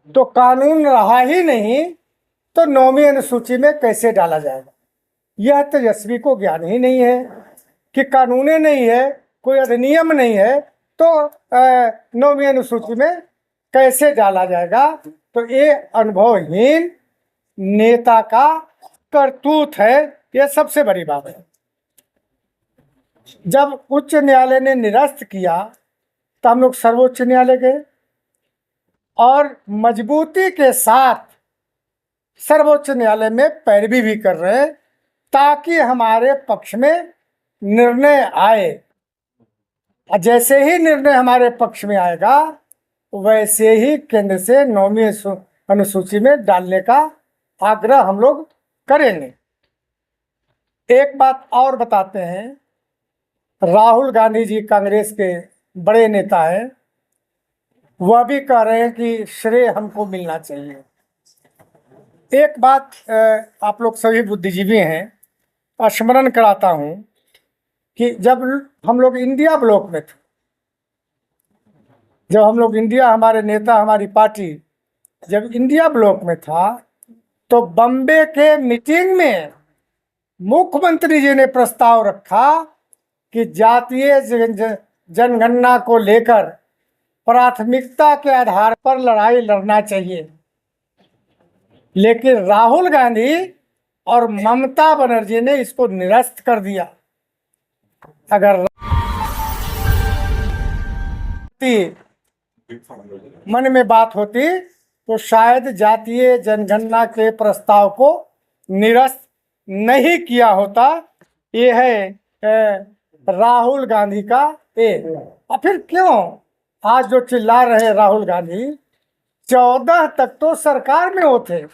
तो कानून रहा ही नहीं तो 9वीं अनुसूची में कैसे डाला जाएगा? यह तेजस्वी को ज्ञान ही नहीं है कि कानून नहीं है, कोई अधिनियम नहीं है, तो 9वीं अनुसूची में कैसे डाला जाएगा? तो ये अनुभवहीन नेता का करतूत है। यह सबसे बड़ी बात है। जब उच्च न्यायालय ने निरस्त किया तो हम लोग सर्वोच्च न्यायालय गए और मजबूती के साथ सर्वोच्च न्यायालय में पैरवी भी कर रहे हैं ताकि हमारे पक्ष में निर्णय आए। और जैसे ही निर्णय हमारे पक्ष में आएगा वैसे ही केंद्र से 9वीं अनुसूची में डालने का आग्रह हम लोग करेंगे। एक बात और बताते हैं, राहुल गांधी जी कांग्रेस के बड़े नेता हैं, वह भी कह रहे हैं कि श्रेय हमको मिलना चाहिए। एक बात आप लोग सभी बुद्धिजीवी हैं, स्मरण कराता हूं कि जब हम लोग इंडिया ब्लॉक में थे, जब हम लोग इंडिया, हमारे नेता, हमारी पार्टी जब इंडिया ब्लॉक में था तो बम्बे के मीटिंग में मुख्यमंत्री जी ने प्रस्ताव रखा कि जातीय जनगणना को लेकर प्राथमिकता के आधार पर लड़ाई लड़ना चाहिए। लेकिन राहुल गांधी और ममता बनर्जी ने इसको निरस्त कर दिया। अगर मन में बात होती तो शायद जातीय जनगणना के प्रस्ताव को निरस्त नहीं किया होता। ये है राहुल गांधी का और फिर क्यों आज जो चिल्ला रहे राहुल गांधी, 14 तक तो सरकार में होते,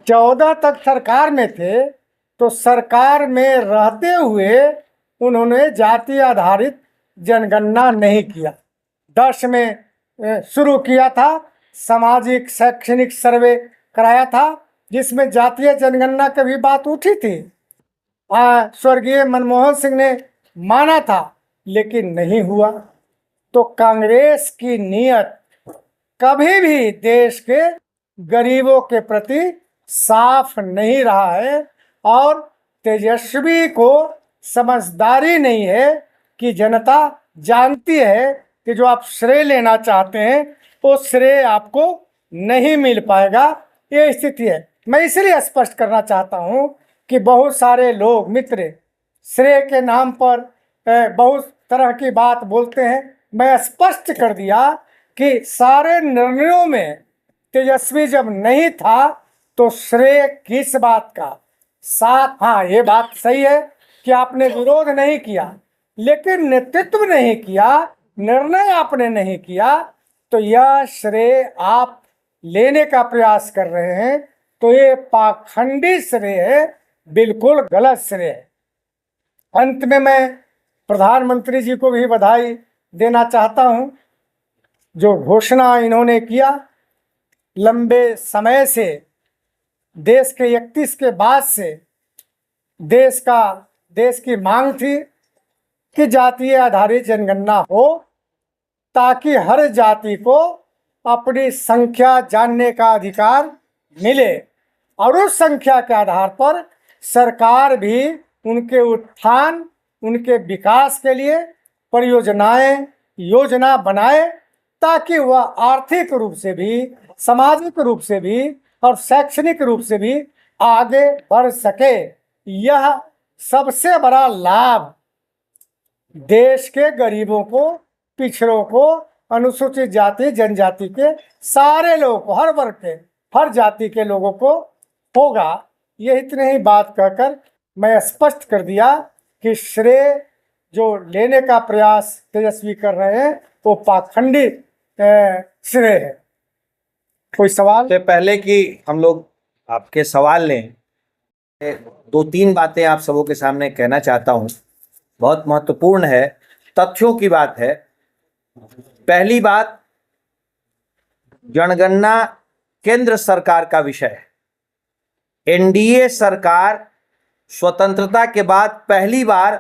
14 तक सरकार में थे, तो सरकार में रहते हुए उन्होंने जाति आधारित जनगणना नहीं किया। 10 में शुरू किया था, सामाजिक शैक्षणिक सर्वे कराया था जिसमें जातीय जनगणना की भी बात उठी थी। स्वर्गीय मनमोहन सिंह ने माना था लेकिन नहीं हुआ। तो कांग्रेस की नीयत कभी भी देश के गरीबों के प्रति साफ नहीं रहा है और तेजस्वी को समझदारी नहीं है कि जनता जानती है कि जो आप श्रेय लेना चाहते हैं वो श्रेय आपको नहीं मिल पाएगा। ये स्थिति है। मैं इसलिए स्पष्ट करना चाहता हूं कि बहुत सारे लोग मित्र श्रेय के नाम पर बहुत तरह की बात बोलते हैं। मैं स्पष्ट कर दिया कि सारे निर्णयों में तेजस्वी जब नहीं था तो श्रेय किस बात का? साथ, हाँ ये बात सही है कि आपने विरोध नहीं किया लेकिन नेतृत्व नहीं किया, निर्णय आपने नहीं किया, तो यह श्रेय आप लेने का प्रयास कर रहे हैं। तो ये पाखंडी श्रेय है, बिल्कुल गलत श्रेय है। अंत में मैं प्रधानमंत्री जी को भी बधाई देना चाहता हूं। जो घोषणा इन्होंने किया, लंबे समय से देश के 31 के बाद से देश की मांग थी कि जातीय आधारित जनगणना हो ताकि हर जाति को अपनी संख्या जानने का अधिकार मिले और उस संख्या के आधार पर सरकार भी उनके उत्थान, उनके विकास के लिए परियोजनाएं, योजना बनाए ताकि वह आर्थिक रूप से भी, सामाजिक रूप से भी और शैक्षणिक रूप से भी आगे बढ़ सके। यह सबसे बड़ा लाभ देश के गरीबों को, पिछड़ों को, अनुसूचित जाति जनजाति के सारे लोगों को, हर वर्ग के, हर जाति के लोगों को होगा। ये इतने ही बात कहकर मैं स्पष्ट कर दिया कि श्रेय जो लेने का प्रयास तेजस्वी कर रहे हैं वो पाखंडी श्रेय है। कोई सवाल? से पहले कि हम लोग आपके सवाल लें, 2-3 बातें आप सबों के सामने कहना चाहता हूं, बहुत महत्वपूर्ण है, तथ्यों की बात है। पहली बात, जनगणना केंद्र सरकार का विषय है। एनडीए सरकार स्वतंत्रता के बाद पहली बार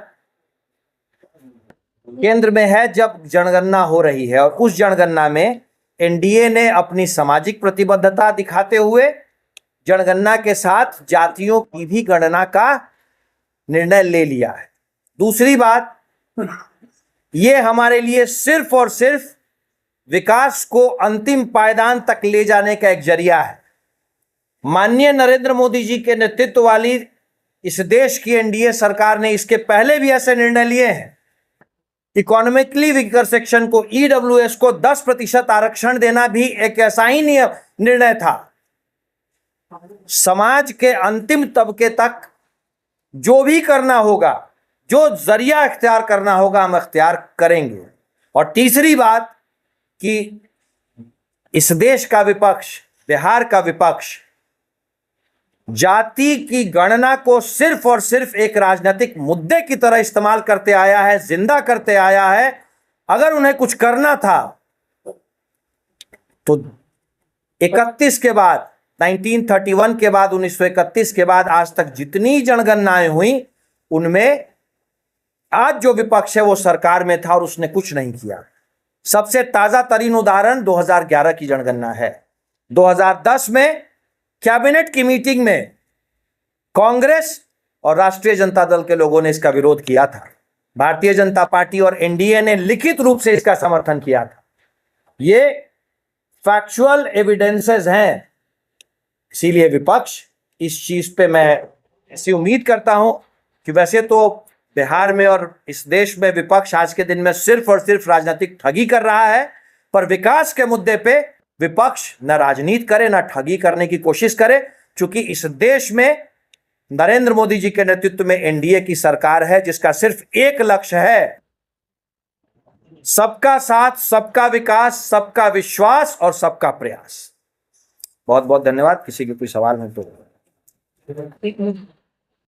केंद्र में है जब जनगणना हो रही है और उस जनगणना में एनडीए ने अपनी सामाजिक प्रतिबद्धता दिखाते हुए जनगणना के साथ जातियों की भी गणना का निर्णय ले लिया है। दूसरी बात, ये हमारे लिए सिर्फ और सिर्फ विकास को अंतिम पायदान तक ले जाने का एक जरिया है। माननीय नरेंद्र मोदी जी के नेतृत्व वाली इस देश की एनडीए सरकार ने इसके पहले भी ऐसे निर्णय लिए हैं। इकोनॉमिकली वीकर सेक्शन को, ईडब्ल्यूएस को 10% आरक्षण देना भी एक ऐसा ही निर्णय था। समाज के अंतिम तबके तक जो भी करना होगा, जो जरिया इख्तियार करना होगा, हम इख्तियार करेंगे। और तीसरी बात कि इस देश का विपक्ष, बिहार का विपक्ष, जाति की गणना को सिर्फ और सिर्फ एक राजनीतिक मुद्दे की तरह इस्तेमाल करते आया है, जिंदा करते आया है। अगर उन्हें कुछ करना था तो 31 के बाद, 1931 के बाद, 1931 के बाद आज तक जितनी जनगणनाएं हुई, उनमें आज जो विपक्ष है वो सरकार में था और उसने कुछ नहीं किया। सबसे ताजा तरीन उदाहरण 2011 की जनगणना है। 2010 में कैबिनेट की मीटिंग में कांग्रेस और राष्ट्रीय जनता दल के लोगों ने इसका विरोध किया था। भारतीय जनता पार्टी और एनडीए ने लिखित रूप से इसका समर्थन किया था। ये फैक्चुअल एविडेंसेस हैं। इसीलिए विपक्ष इस चीज पे, मैं ऐसी उम्मीद करता हूं कि वैसे तो बिहार में और इस देश में विपक्ष आज के दिन में सिर्फ और सिर्फ राजनीतिक ठगी कर रहा है, पर विकास के मुद्दे पे विपक्ष न राजनीति करे, न ठगी करने की कोशिश करे, क्योंकि इस देश में नरेंद्र मोदी जी के नेतृत्व में एनडीए की सरकार है जिसका सिर्फ एक लक्ष्य है, सबका साथ, सबका विकास, सबका विश्वास और सबका प्रयास। बहुत बहुत धन्यवाद। किसी के कोई सवाल है तो